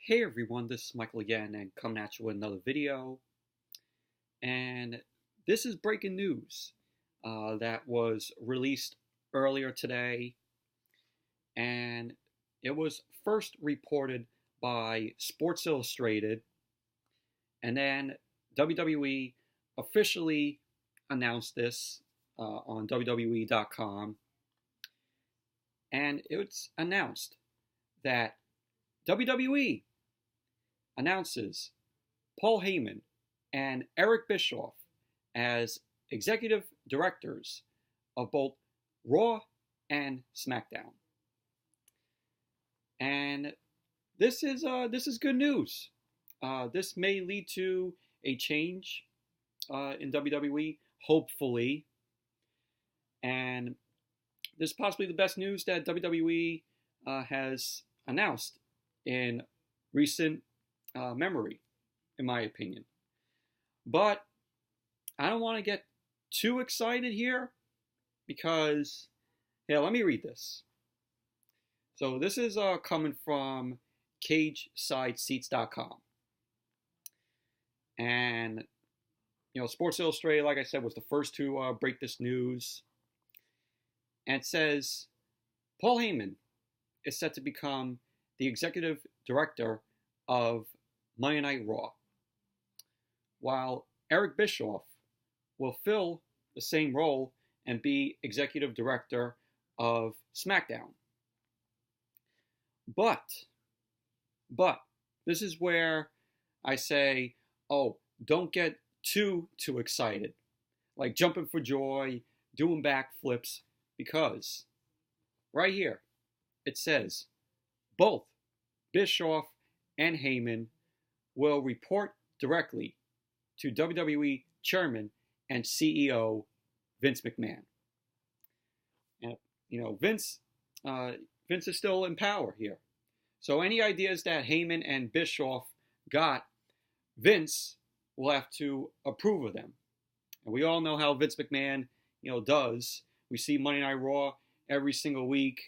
Hey everyone, this is Michael again and coming at you with another video. And this is breaking news that was released earlier today. And it was first reported by Sports Illustrated. And then WWE officially announced this on WWE.com. And it's announced that WWE announces Paul Heyman and Eric Bischoff as executive directors of both Raw and Smackdown. And this is good news. This may lead to a change in WWE, hopefully. And this is possibly the best news that WWE has announced in recent memory, in my opinion. But I don't want to get too excited here because, let me read this. So this is coming from CageSideSeats.com. And, Sports Illustrated, like I said, was the first to break this news. And it says, Paul Heyman is set to become the executive director of Monday Night Raw, while Eric Bischoff will fill the same role and be executive director of SmackDown. But, this is where I say, don't get too excited, like jumping for joy, doing backflips, because right here it says both Bischoff and Heyman will report directly to WWE Chairman and CEO Vince McMahon. And Vince is still in power here. So any ideas that Heyman and Bischoff got, Vince will have to approve of them. And we all know how Vince McMahon, does. We see Monday Night Raw every single week.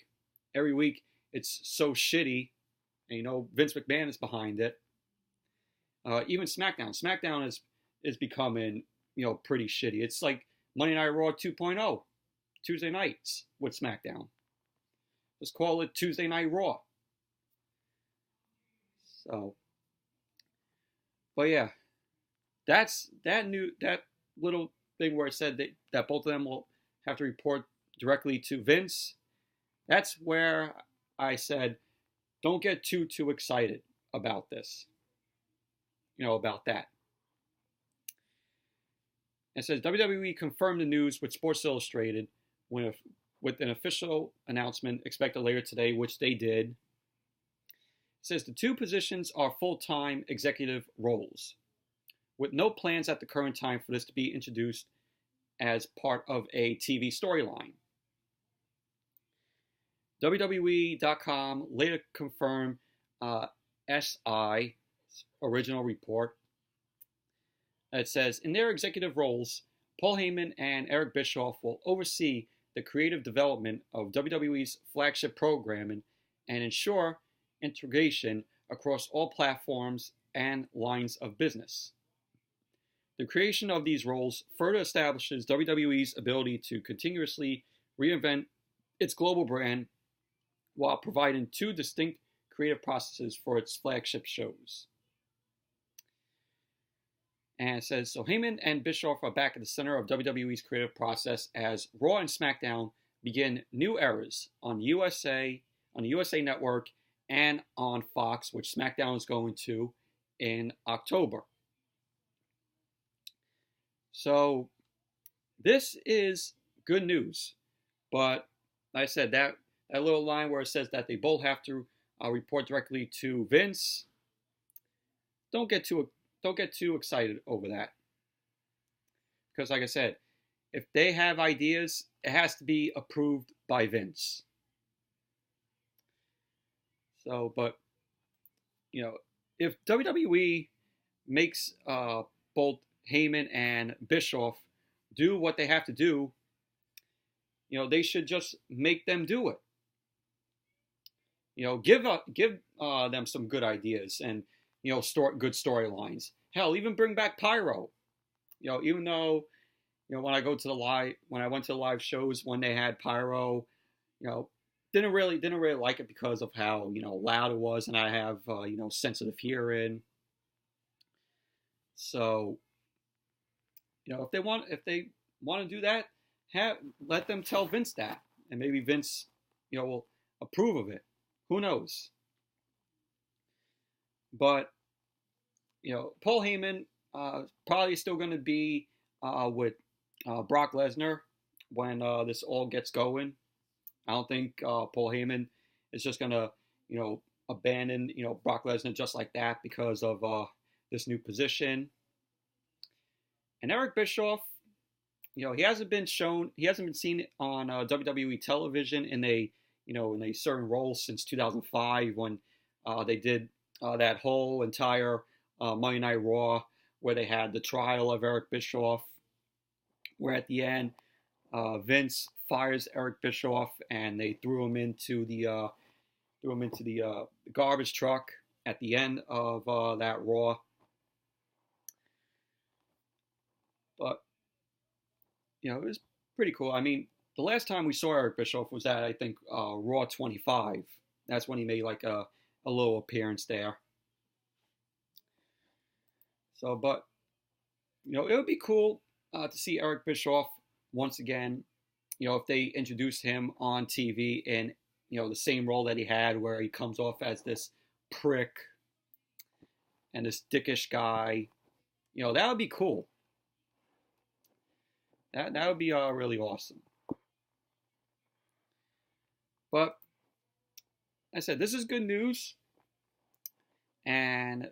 Every week it's so shitty. And Vince McMahon is behind it. Even SmackDown. SmackDown is becoming, pretty shitty. It's like Monday Night Raw 2.0. Tuesday nights with SmackDown. Let's call it Tuesday Night Raw. So, but yeah, that little thing where it said that both of them will have to report directly to Vince. That's where I said, don't get too excited about this. About that. It says WWE confirmed the news with Sports Illustrated with an official announcement expected later today, which they did. It says the two positions are full-time executive roles, with no plans at the current time for this to be introduced as part of a TV storyline. WWE.com later confirmed SI's original report. It says, in their executive roles, Paul Heyman and Eric Bischoff will oversee the creative development of WWE's flagship programming and ensure integration across all platforms and lines of business. The creation of these roles further establishes WWE's ability to continuously reinvent its global brand while providing two distinct creative processes for its flagship shows. And it says, so Heyman and Bischoff are back at the center of WWE's creative process as Raw and SmackDown begin new eras on the USA Network and on Fox, which SmackDown is going to in October. So this is good news. But like I said, that little line where it says that they both have to report directly to Vince, don't get too excited over that. Because like I said, if they have ideas, it has to be approved by Vince. So, but, if WWE makes both Heyman and Bischoff do what they have to do, they should just make them do it. give them some good ideas and good storylines. Hell, even bring back Pyro. Even though when I went to the live shows when they had Pyro, you know, didn't really like it because of how loud it was, and I have sensitive hearing. So if they want to do that, let them tell Vince that, and maybe Vince will approve of it. Who knows? But Paul Heyman probably still going to be with Brock Lesnar when this all gets going. I don't think Paul Heyman is just going to abandon Brock Lesnar just like that because of this new position. And Eric Bischoff, he hasn't been seen on WWE television in a certain role since 2005 when they did that whole entire Monday Night Raw where they had the trial of Eric Bischoff, where at the end Vince fires Eric Bischoff and they threw him into the garbage truck at the end of that Raw. But it was pretty cool. I mean, the last time we saw Eric Bischoff was at, I think, Raw 25. That's when he made like a little appearance there. So, but it would be cool to see Eric Bischoff once again. If they introduce him on TV in the same role that he had, where he comes off as this prick and this dickish guy, that would be cool. That would be really awesome. But I said, this is good news, and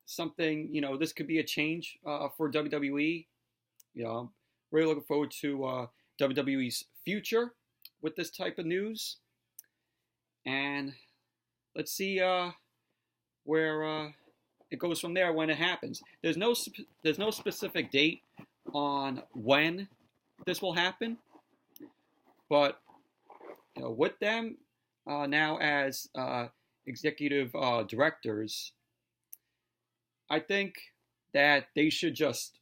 something, this could be a change for WWE. I'm really looking forward to WWE's future with this type of news, and let's see where it goes from there when it happens. There's no specific date on when this will happen, but with them now as executive directors, I think that they should just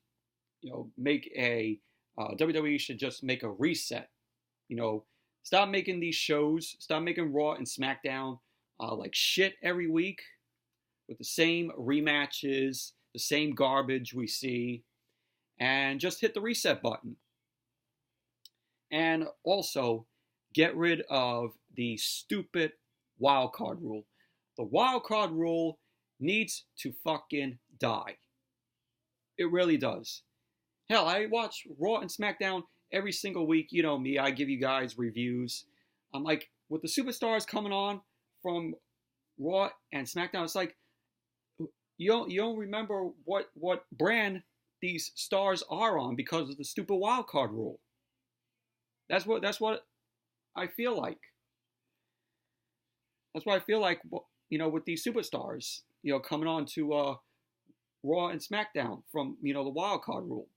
make a WWE should just make a reset. Stop making these shows, stop making Raw and SmackDown like shit every week with the same rematches, the same garbage we see, and just hit the reset button. And also, get rid of the stupid wildcard rule. The wildcard rule needs to fucking die. It really does. Hell, I watch Raw and SmackDown every single week. You know me, I give you guys reviews. I'm like, with the superstars coming on from Raw and SmackDown, it's like, you don't remember what brand these stars are on because of the stupid wildcard rule. That's what I feel like. That's what I feel like, with these superstars, coming on to Raw and SmackDown from, the wildcard rule.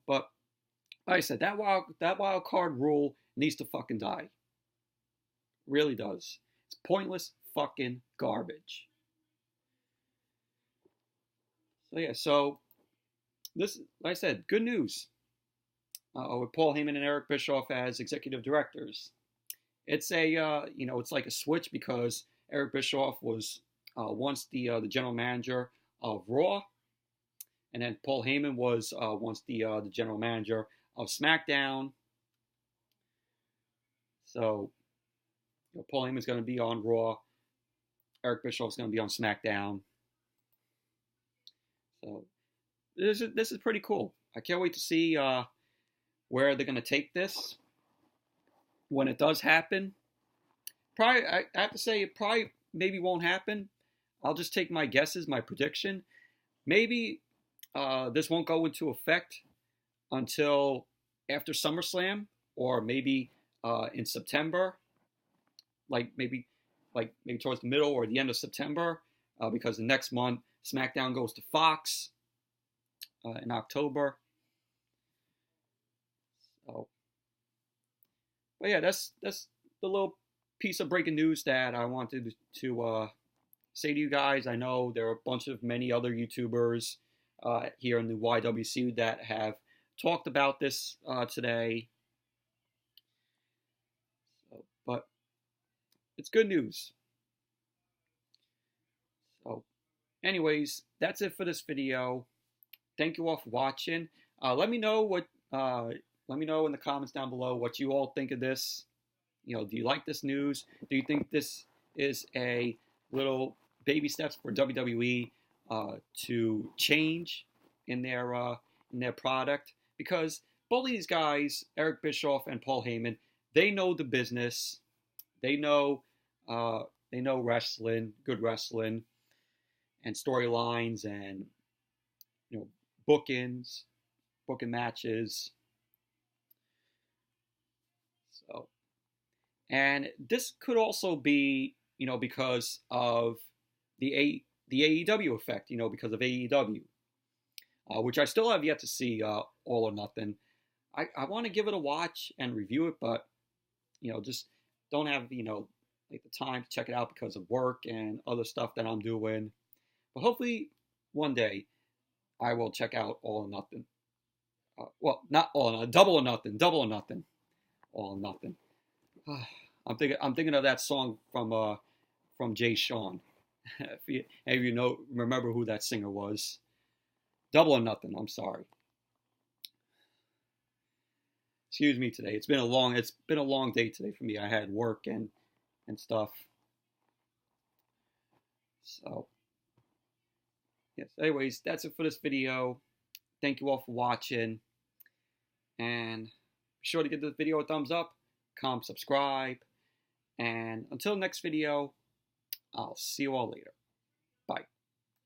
But like I said, that wild card rule needs to fucking die. Really does. It's pointless fucking garbage. So yeah, this, like I said, good news. With Paul Heyman and Eric Bischoff as executive directors. It's it's like a switch because Eric Bischoff was once the general manager of Raw, and then Paul Heyman was once the general manager of SmackDown. So Paul Heyman's going to be on Raw. Eric Bischoff's going to be on SmackDown. So this is pretty cool. I can't wait to see where they're going to take this when it does happen. Probably, I have to say, it probably maybe won't happen. I'll just take my guesses, my prediction. Maybe this won't go into effect until after SummerSlam, or maybe in September, maybe towards the middle or the end of September, because the next month SmackDown goes to Fox in October. So, but yeah, that's the little piece of breaking news that I wanted to say to you guys. I know there are a bunch of many other YouTubers here in the YWC that have talked about this today, but it's good news. So, anyways, that's it for this video. Thank you all for watching. Let me know in the comments down below what you all think of this. Do you like this news? Do you think this is a little baby steps for WWE to change in their product? Because both of these guys, Eric Bischoff and Paul Heyman, they know the business. They know wrestling, good wrestling, and storylines, and booking matches. So, and this could also be because of the AEW effect, because of AEW, which I still have yet to see, All or Nothing. I want to give it a watch and review it, but just don't have like the time to check it out because of work and other stuff that I'm doing. But hopefully one day I will check out All or Nothing. Well, not All or Nothing, Double or Nothing, Double or Nothing, All or Nothing. I'm thinking of that song from Jay Sean. If you remember who that singer was. Double or Nothing. I'm sorry. Excuse me today. It's been a long day today for me. I had work and stuff. So, yes. Anyways, that's it for this video. Thank you all for watching. And be sure to give this video a thumbs up, comment, subscribe. And until next video, I'll see you all later. Bye.